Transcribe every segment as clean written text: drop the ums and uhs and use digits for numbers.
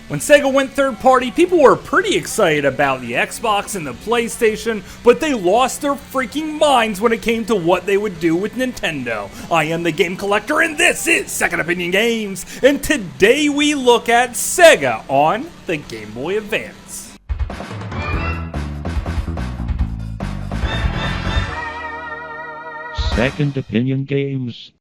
When Sega went third party, people were pretty excited about the Xbox and the PlayStation, but they lost their freaking minds when it came to what they would do with Nintendo. I am the Game Collector, and this is Second Opinion Games, and today we look at Sega on the Game Boy Advance. Second Opinion Games.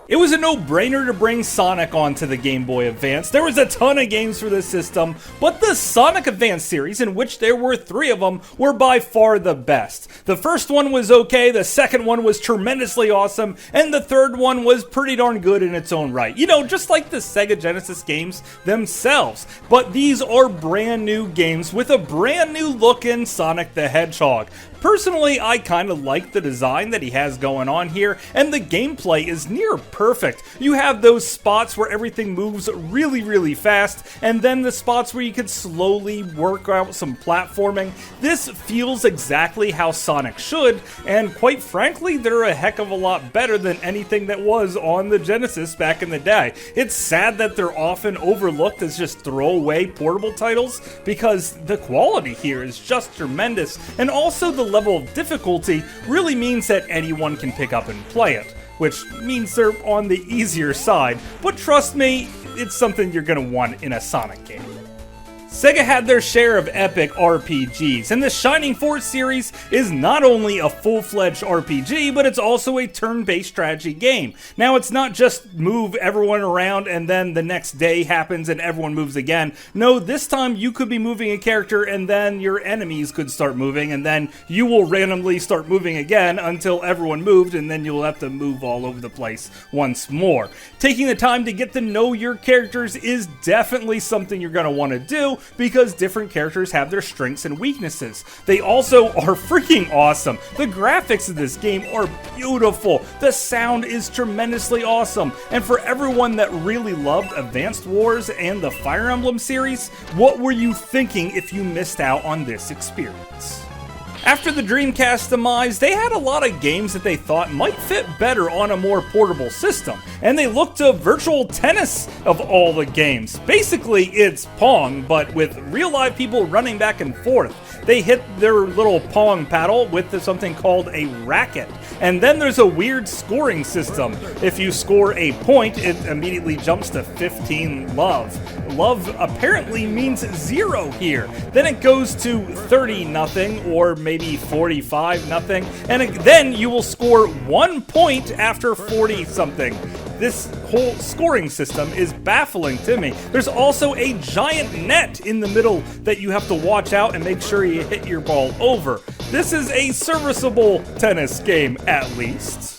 It was a no-brainer to bring Sonic onto the Game Boy Advance. There was a ton of games for this system, but the Sonic Advance series, in which there were 3 of them, were by far the best. The first one was okay, the second one was tremendously awesome, and the third one was pretty darn good in its own right. You know, just like the Sega Genesis games themselves. But these are brand new games with a brand new look in Sonic the Hedgehog. Personally, I kind of like the design that he has going on here, and the gameplay is near perfect. You have those spots where everything moves really fast, and then the spots where you could slowly work out some platforming. This feels exactly how Sonic should, and quite frankly, they're a heck of a lot better than anything that was on the Genesis back in the day. It's sad that they're often overlooked as just throwaway portable titles, because the quality here is just tremendous, and also the level of difficulty really means that anyone can pick up and play it, which means they're on the easier side, but trust me, it's something you're gonna want in a Sonic game. Sega had their share of epic RPGs, and the Shining Force series is not only a full-fledged RPG, but it's also a turn-based strategy game. Now, it's not just move everyone around and then the next day happens and everyone moves again. No, this time you could be moving a character and then your enemies could start moving, and then you will randomly start moving again until everyone moved, and then you'll have to move all over the place once more. Taking the time to get to know your characters is definitely something you're going to want to do, because different characters have their strengths and weaknesses. They also are freaking awesome. The graphics of this game are beautiful. The sound is tremendously awesome. And for everyone that really loved Advanced Wars and the Fire Emblem series, what were you thinking if you missed out on this experience? After the Dreamcast demise, they had a lot of games that they thought might fit better on a more portable system, and they looked to Virtual Tennis of all the games. Basically, it's Pong, but with real live people running back and forth. They hit their little Pong paddle with something called a racket, and then there's a weird scoring system. If you score a point, it immediately jumps to 15 love. Love apparently means 0 here. Then it goes to 30-0 or maybe 45-0, and then you will score 1 point after 40-something. This whole scoring system is baffling to me. There's also a giant net in the middle that you have to watch out and make sure you hit your ball over. This is a serviceable tennis game, at least.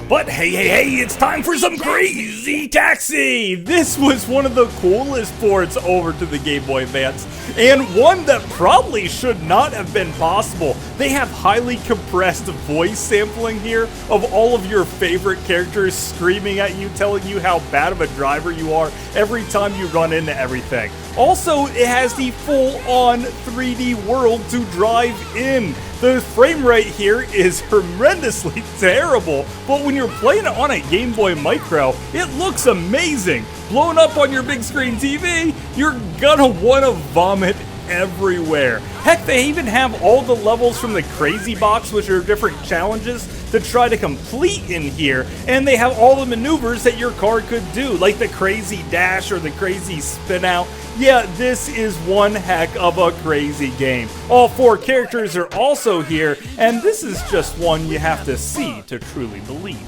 But hey, it's time for some Crazy Taxi! This was one of the coolest ports over to the Game Boy Advance, and one that probably should not have been possible. They have highly compressed voice sampling here of all of your favorite characters screaming at you, telling you how bad of a driver you are every time you run into everything. Also, it has the full-on 3D world to drive in. The frame rate here is horrendously terrible, but when you're playing it on a Game Boy Micro, it looks amazing. Blown up on your big screen TV, you're gonna wanna vomit everywhere. Heck, they even have all the levels from the Crazy Box, which are different challenges to try to complete in here, and they have all the maneuvers that your car could do, like the Crazy Dash or the Crazy Spin Out. Yeah, this is one heck of a crazy game. All 4 characters are also here, and this is just one you have to see to truly believe.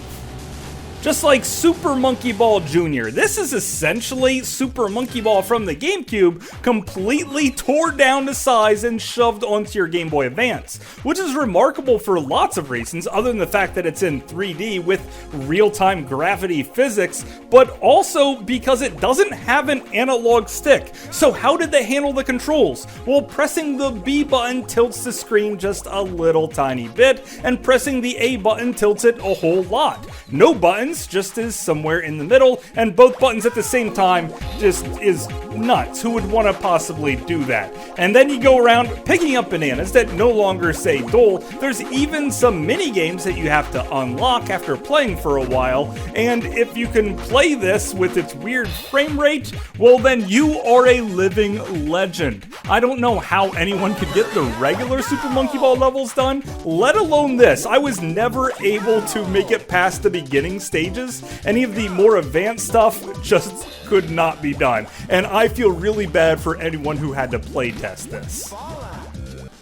Just like Super Monkey Ball Jr., this is essentially Super Monkey Ball from the GameCube, completely tore down to size and shoved onto your Game Boy Advance, which is remarkable for lots of reasons, other than the fact that it's in 3D with real-time gravity physics, but also because it doesn't have an analog stick. So how did they handle the controls? Well, pressing the B button tilts the screen just a little tiny bit, and pressing the A button tilts it a whole lot. No button buttons just is somewhere in the middle, and both buttons at the same time just is nuts. Who would want to possibly do that? And then you go around picking up bananas that no longer say dole. There's even some mini games that you have to unlock after playing for a while, and if you can play this with its weird frame rate, well then you are a living legend. I don't know how anyone could get the regular Super Monkey Ball levels done, let alone this. I was never able to make it past the beginning stages. Any of the more advanced stuff just could not be done, and I feel really bad for anyone who had to playtest this.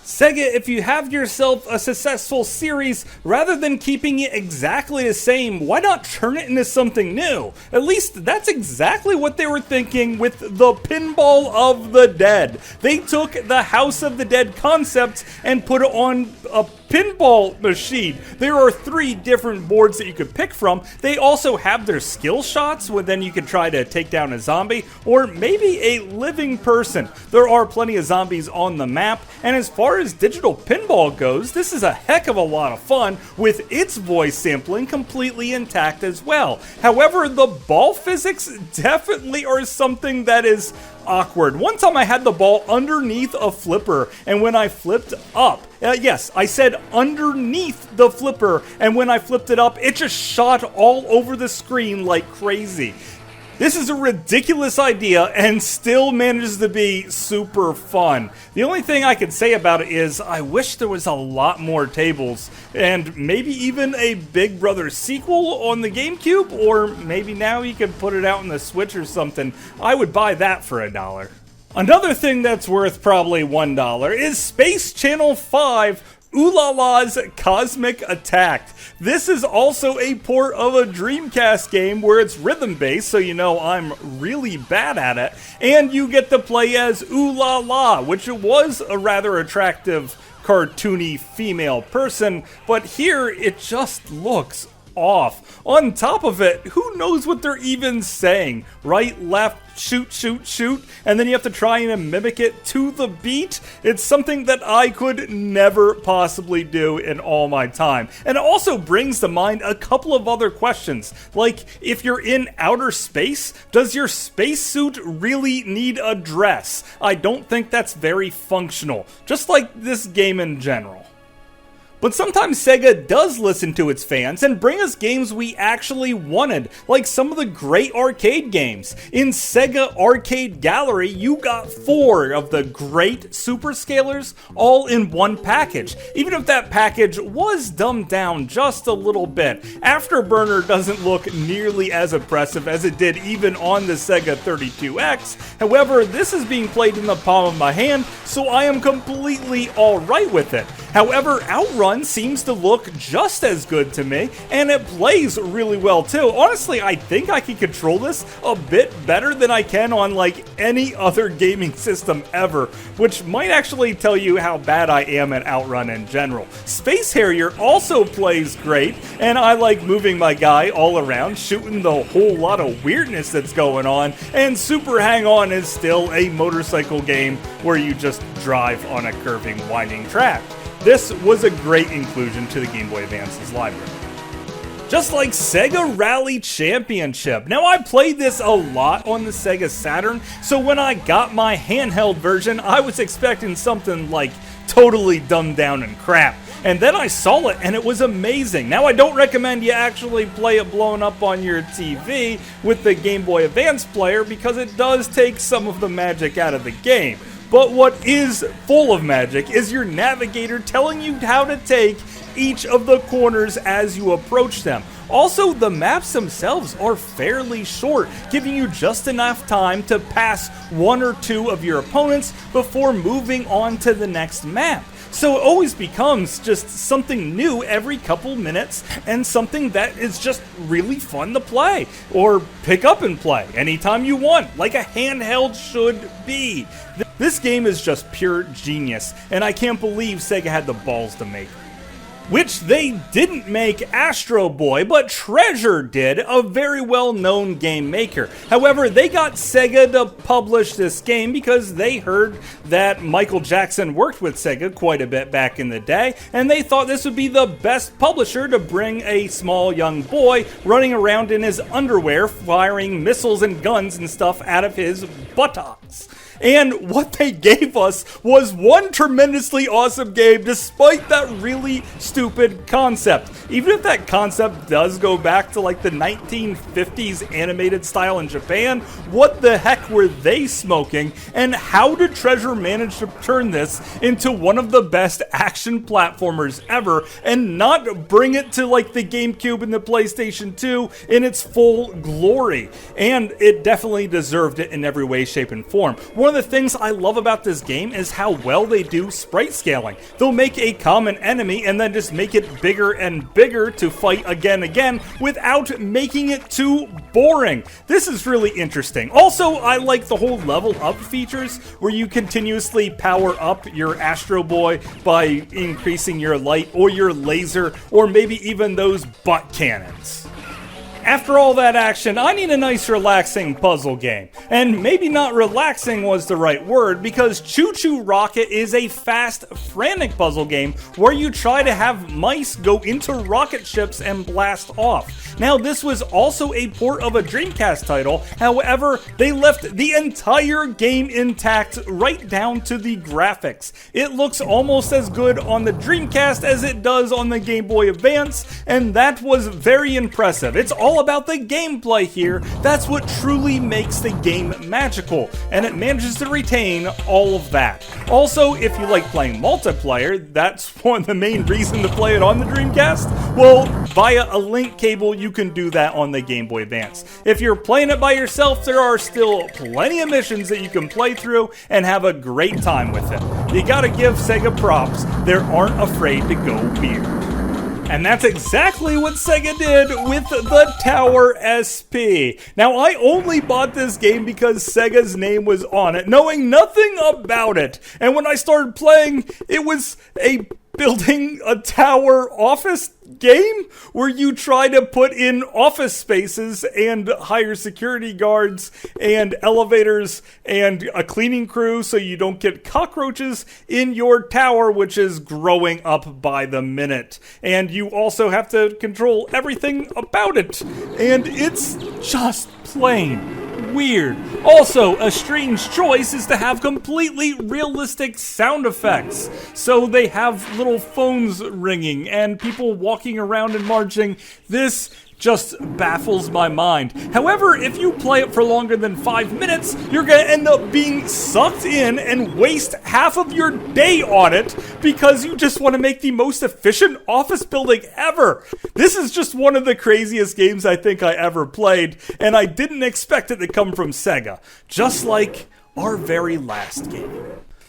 Sega, if you have yourself a successful series, rather than keeping it exactly the same, why not turn it into something new? At least that's exactly what they were thinking with the Pinball of the Dead. They took the House of the Dead concept and put it on a pinball machine. There are 3 different boards that you could pick from. They also have their skill shots where then you could try to take down a zombie or maybe a living person. There are plenty of zombies on the map, and as far as digital pinball goes, this is a heck of a lot of fun with its voice sampling completely intact as well. However, the ball physics definitely are something that is awkward. One time I had the ball underneath a flipper, and when I flipped up, yes, I said underneath the flipper, and when I flipped it up, it just shot all over the screen like crazy. This is a ridiculous idea and still manages to be super fun. The only thing I can say about it is I wish there was a lot more tables and maybe even a Big Brother sequel on the GameCube, or maybe now you can put it out on the Switch or something. I would buy that for $1. Another thing that's worth probably $1 is Space Channel 5 Ooh La La's Cosmic Attack. This is also a port of a Dreamcast game where it's rhythm-based, so you know I'm really bad at it, and you get to play as Ooh La La, which was a rather attractive, cartoony female person, but here it just looks off. On top of it, who knows what they're even saying? Right, left, shoot, shoot, shoot, and then you have to try and mimic it to the beat? It's something that I could never possibly do in all my time. And it also brings to mind a couple of other questions, like if you're in outer space, does your spacesuit really need a dress? I don't think that's very functional, just like this game in general. But sometimes Sega does listen to its fans and bring us games we actually wanted, like some of the great arcade games. In Sega Arcade Gallery, you got 4 of the great Super Scalers all in one package, even if that package was dumbed down just a little bit. Afterburner doesn't look nearly as impressive as it did even on the Sega 32X. However, this is being played in the palm of my hand, so I am completely alright with it. However, Outrun seems to look just as good to me, and it plays really well too. Honestly, I think I can control this a bit better than I can on like any other gaming system ever, which might actually tell you how bad I am at Outrun in general. Space Harrier also plays great, and I like moving my guy all around, shooting the whole lot of weirdness that's going on, and Super Hang-On is still a motorcycle game where you just drive on a curving, winding track. This was a great inclusion to the Game Boy Advance's library. Just like Sega Rally Championship. Now, I played this a lot on the Sega Saturn, so when I got my handheld version, I was expecting something like totally dumbed down and crap. And then I saw it, and it was amazing. Now, I don't recommend you actually play it blown up on your TV with the Game Boy Advance player, because it does take some of the magic out of the game. But what is full of magic is your navigator telling you how to take each of the corners as you approach them. Also, the maps themselves are fairly short, giving you just enough time to pass 1 or 2 of your opponents before moving on to the next map. So it always becomes just something new every couple minutes, and something that is just really fun to play, or pick up and play anytime you want, like a handheld should be. This game is just pure genius, and I can't believe Sega had the balls to make it. which they didn't make Astro Boy, but Treasure did, a very well-known game maker. However, they got Sega to publish this game because they heard that Michael Jackson worked with Sega quite a bit back in the day, and they thought this would be the best publisher to bring a small young boy running around in his underwear firing missiles and guns and stuff out of his buttocks. And what they gave us was one tremendously awesome game despite that really stupid concept. Even if that concept does go back to like the 1950s animated style in Japan, what the heck were they smoking? And how did Treasure manage to turn this into one of the best action platformers ever and not bring it to like the GameCube and the PlayStation 2 in its full glory? And it definitely deserved it in every way, shape, and form. One of the things I love about this game is how well they do sprite scaling. They'll make a common enemy and then just make it bigger and bigger to fight again without making it too boring. This is really interesting. Also, I like the whole level up features where you continuously power up your Astro Boy by increasing your light or your laser or maybe even those butt cannons. After all that action, I need a nice relaxing puzzle game. And maybe not relaxing was the right word, because Choo Choo Rocket is a fast, frantic puzzle game where you try to have mice go into rocket ships and blast off. Now, this was also a port of a Dreamcast title, however, they left the entire game intact right down to the graphics. It looks almost as good on the Dreamcast as it does on the Game Boy Advance, and that was very impressive. It's all about the gameplay here. That's what truly makes the game magical, and it manages to retain all of that. Also, if you like playing multiplayer, that's one of the main reasons to play it on the Dreamcast. Well, via a link cable, you can do that on the Game Boy Advance. If you're playing it by yourself, there are still plenty of missions that you can play through and have a great time with it. You gotta give Sega props. They aren't afraid to go weird. And that's exactly what Sega did with the Tower SP. Now, I only bought this game because Sega's name was on it, knowing nothing about it. And when I started playing, it was a building a tower office game where you try to put in office spaces and hire security guards and elevators and a cleaning crew so you don't get cockroaches in your tower, which is growing up by the minute. And you also have to control everything about it. And it's just plain weird. Also, a strange choice is to have completely realistic sound effects. So they have little phones ringing and people walking around and marching. This just baffles my mind. However, if you play it for longer than 5 minutes, you're gonna end up being sucked in and waste half of your day on it because you just want to make the most efficient office building ever. This is just one of the craziest games I think I ever played, and I didn't expect it to come from Sega. Just like our very last game,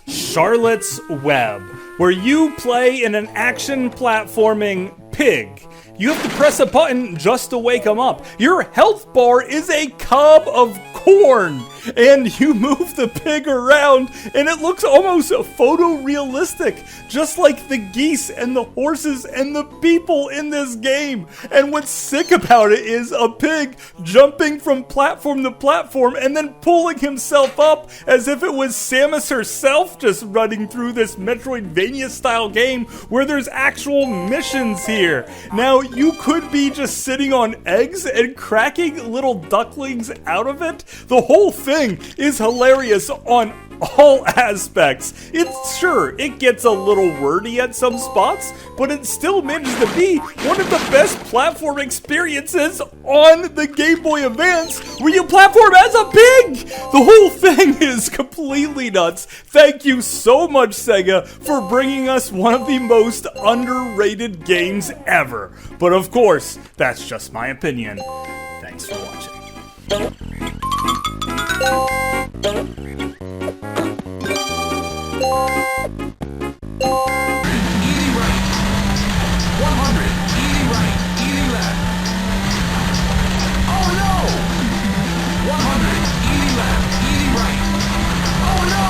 Charlotte's Web, where you play in an action platforming pig. You have to press a button just to wake him up. Your health bar is a cob of corn, and you move the pig around, and it looks almost photorealistic, just like the geese and the horses and the people in this game. And what's sick about it is a pig jumping from platform to platform and then pulling himself up as if it was Samus herself just running through this Metroidvania-style game where there's actual missions here. Now, you could be just sitting on eggs and cracking little ducklings out of it. The whole thing is hilarious on all aspects. It's sure, it gets a little wordy at some spots, but it still manages to be one of the best platform experiences on the Game Boy Advance, where you platform as a pig! The whole thing is completely nuts. Thank you so much, Sega, for bringing us one of the most underrated games ever. But of course, that's just my opinion. Thanks for watching. Easy right. 100. Easy right. Easy left. Oh no! 100. Easy left. Easy right. Oh no!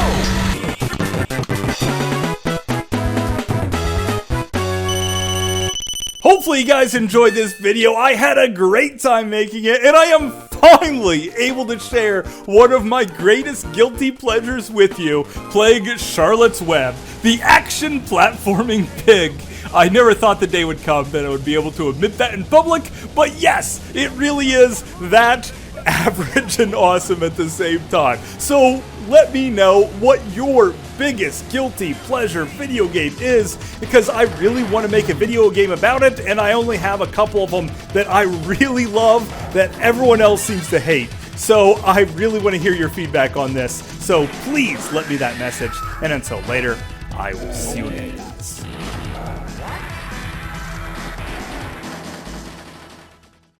Hopefully you guys enjoyed this video. I had a great time making it, and I am finally able to share one of my greatest guilty pleasures with you, playing Charlotte's Web, the action platforming pig. I never thought the day would come that I would be able to admit that in public, but yes, it really is that average and awesome at the same time. So let me know what your biggest guilty pleasure video game is, because I really want to make a video game about it, and I only have a couple of them that I really love that everyone else seems to hate. So I really want to hear your feedback on this. So please let me that message, and until later, I will see you later.